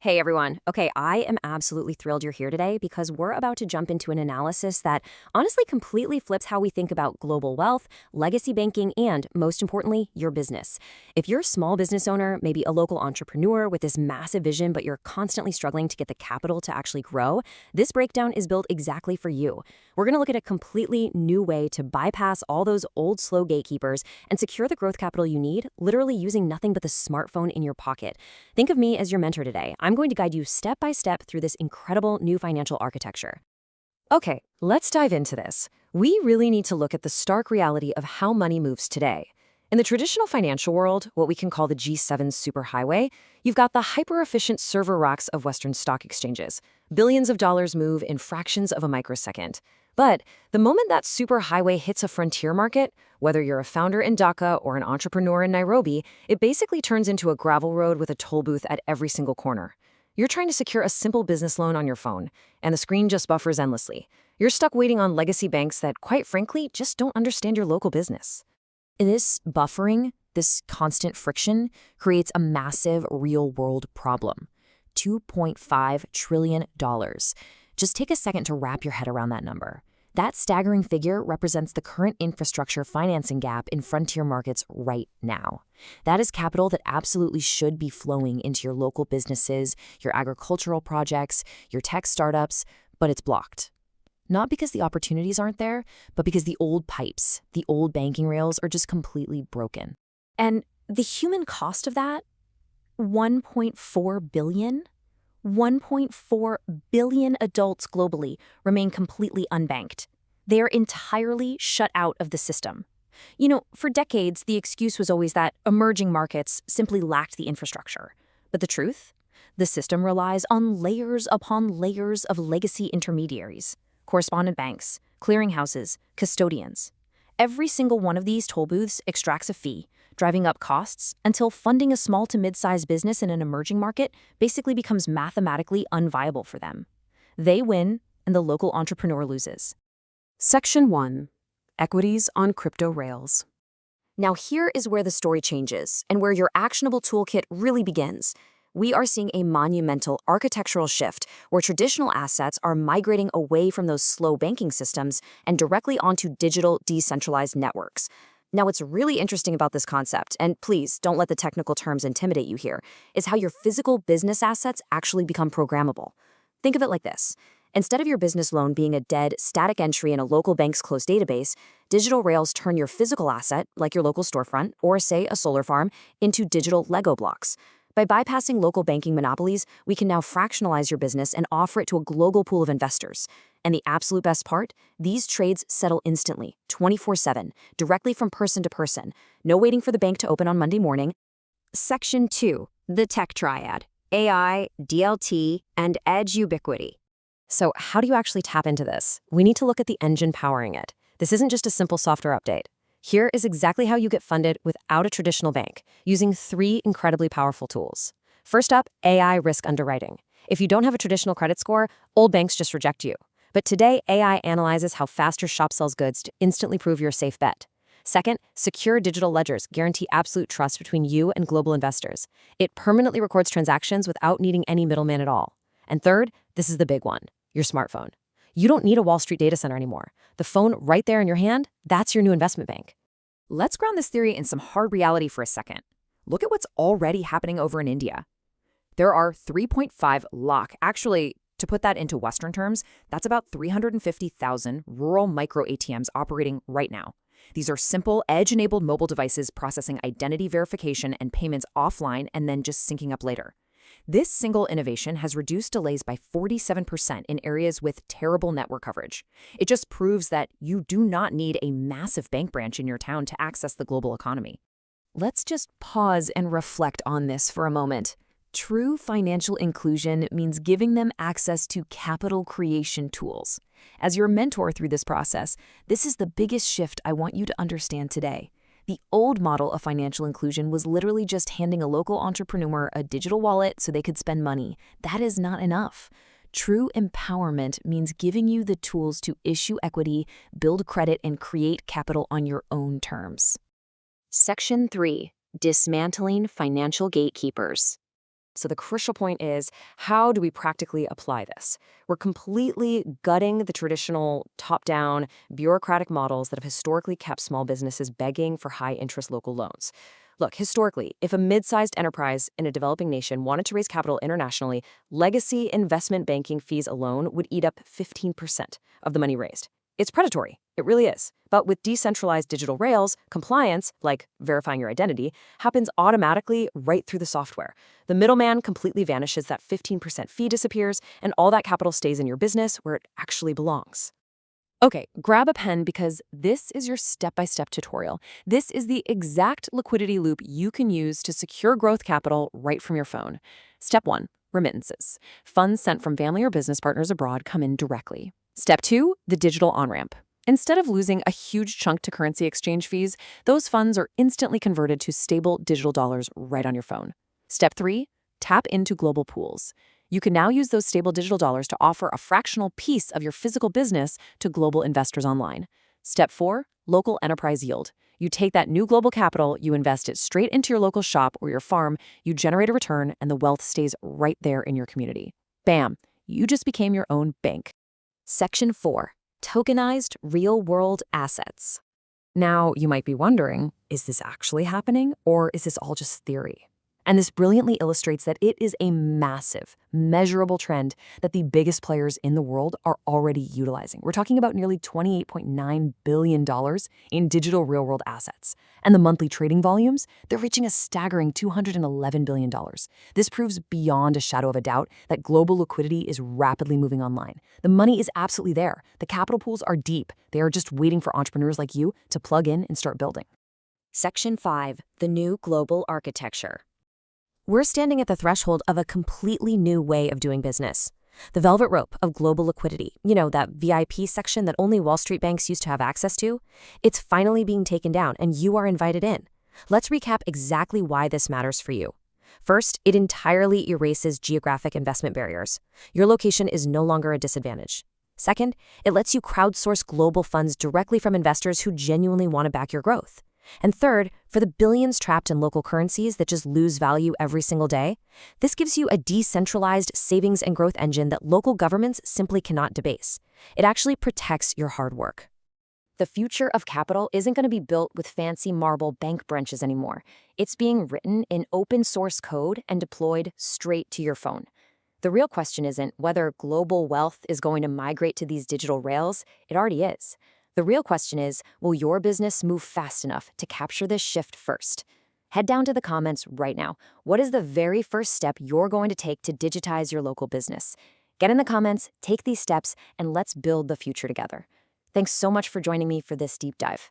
Hey everyone. Okay, I am absolutely thrilled you're here today because we're about to jump into an analysis that honestly completely flips how we think about global wealth, legacy banking, and most importantly, your business. If you're a small business owner, maybe a local entrepreneur with this massive vision, but you're constantly struggling to get the capital to actually grow, this breakdown is built exactly for you. We're going to look at a completely new way to bypass all those old, slow gatekeepers and secure the growth capital you need, literally using nothing but the smartphone in your pocket. Think of me as your mentor today. I'm going to guide you step by step through this incredible new financial architecture. Okay, let's dive into this. We really need to look at the stark reality of how money moves today. In the traditional financial world, what we can call the G7 superhighway, you've got the hyper-efficient server racks of Western stock exchanges. Billions of dollars move in fractions of a microsecond. But the moment that superhighway hits a frontier market, whether you're a founder in Dhaka or an entrepreneur in Nairobi, it basically turns into a gravel road with a toll booth at every single corner. You're trying to secure a simple business loan on your phone, and the screen just buffers endlessly. You're stuck waiting on legacy banks that, quite frankly, just don't understand your local business. This buffering, this constant friction, creates a massive real-world problem. $2.5 trillion. Just take a second to wrap your head around that number. That staggering figure represents the current infrastructure financing gap in frontier markets right now. That is capital that absolutely should be flowing into your local businesses, your agricultural projects, your tech startups, but it's blocked. Not because the opportunities aren't there, but because the old pipes, the old banking rails are just completely broken. And the human cost of that? $1.4 billion? 1.4 billion adults globally remain completely unbanked. They are entirely shut out of the system. For decades, the excuse was always that emerging markets simply lacked the infrastructure. But the truth? The system relies on layers upon layers of legacy intermediaries, correspondent banks, clearinghouses, custodians. Every single one of these toll booths extracts a fee, driving up costs until funding a small to mid-sized business in an emerging market basically becomes mathematically unviable for them. They win, and the local entrepreneur loses. Section 1. Equities on crypto rails. Now here is where the story changes, and where your actionable toolkit really begins. We are seeing a monumental architectural shift where traditional assets are migrating away from those slow banking systems and directly onto digital, decentralized networks. Now, what's really interesting about this concept, and please don't let the technical terms intimidate you here, is how your physical business assets actually become programmable. Think of it like this. Instead of your business loan being a dead, static entry in a local bank's closed database, digital rails turn your physical asset, like your local storefront, or say a solar farm, into digital Lego blocks. By bypassing local banking monopolies, we can now fractionalize your business and offer it to a global pool of investors. And the absolute best part? These trades settle instantly, 24/7, directly from person to person. No waiting for the bank to open on Monday morning. Section 2. The tech triad. AI, DLT, and edge ubiquity. So how do you actually tap into this? We need to look at the engine powering it. This isn't just a simple software update. Here is exactly how you get funded without a traditional bank, using 3 incredibly powerful tools. First up, AI risk underwriting. If you don't have a traditional credit score, old banks just reject you. But today, AI analyzes how fast your shop sells goods to instantly prove you're a safe bet. Second, secure digital ledgers guarantee absolute trust between you and global investors. It permanently records transactions without needing any middleman at all. And third, this is the big one, your smartphone. You don't need a Wall Street data center anymore. The phone right there in your hand, that's your new investment bank. Let's ground this theory in some hard reality for a second. Look at what's already happening over in India. There are 3.5 lakh, actually, to put that into Western terms, that's about 350,000 rural micro ATMs operating right now. These are simple, edge-enabled mobile devices processing identity verification and payments offline and then just syncing up later. This single innovation has reduced delays by 47% in areas with terrible network coverage. It just proves that you do not need a massive bank branch in your town to access the global economy. Let's just pause and reflect on this for a moment. True financial inclusion means giving them access to capital creation tools. As your mentor through this process, this is the biggest shift I want you to understand today. The old model of financial inclusion was literally just handing a local entrepreneur a digital wallet so they could spend money. That is not enough. True empowerment means giving you the tools to issue equity, build credit, and create capital on your own terms. Section 3. Dismantling financial gatekeepers. So the crucial point is, how do we practically apply this? We're completely gutting the traditional top-down bureaucratic models that have historically kept small businesses begging for high-interest local loans. Look, historically, if a mid-sized enterprise in a developing nation wanted to raise capital internationally, legacy investment banking fees alone would eat up 15% of the money raised. It's predatory. It really is. But with decentralized digital rails, compliance, like verifying your identity, happens automatically right through the software. The middleman completely vanishes, that 15% fee disappears, and all that capital stays in your business where it actually belongs. Okay, grab a pen because this is your step-by-step tutorial. This is the exact liquidity loop you can use to secure growth capital right from your phone. Step 1, remittances. Funds sent from family or business partners abroad come in directly. Step 2, the digital on-ramp. Instead of losing a huge chunk to currency exchange fees, those funds are instantly converted to stable digital dollars right on your phone. Step 3, tap into global pools. You can now use those stable digital dollars to offer a fractional piece of your physical business to global investors online. Step 4, local enterprise yield. You take that new global capital, you invest it straight into your local shop or your farm, you generate a return, and the wealth stays right there in your community. Bam! You just became your own bank. Section 4, tokenized real-world assets. Now, you might be wondering, is this actually happening, or is this all just theory? And this brilliantly illustrates that it is a massive, measurable trend that the biggest players in the world are already utilizing. We're talking about nearly $28.9 billion in digital real-world assets. And the monthly trading volumes, they're reaching a staggering $211 billion. This proves beyond a shadow of a doubt that global liquidity is rapidly moving online. The money is absolutely there. The capital pools are deep. They are just waiting for entrepreneurs like you to plug in and start building. Section 5, the new global architecture. We're standing at the threshold of a completely new way of doing business. The velvet rope of global liquidity, that VIP section that only Wall Street banks used to have access to, it's finally being taken down and you are invited in. Let's recap exactly why this matters for you. First, it entirely erases geographic investment barriers. Your location is no longer a disadvantage. Second, it lets you crowdsource global funds directly from investors who genuinely want to back your growth. And third, for the billions trapped in local currencies that just lose value every single day, this gives you a decentralized savings and growth engine that local governments simply cannot debase. It actually protects your hard work. The future of capital isn't going to be built with fancy marble bank branches anymore. It's being written in open source code and deployed straight to your phone. The real question isn't whether global wealth is going to migrate to these digital rails. It already is. The real question is, will your business move fast enough to capture this shift first? Head down to the comments right now. What is the very first step you're going to take to digitize your local business? Get in the comments, take these steps, and let's build the future together. Thanks so much for joining me for this deep dive.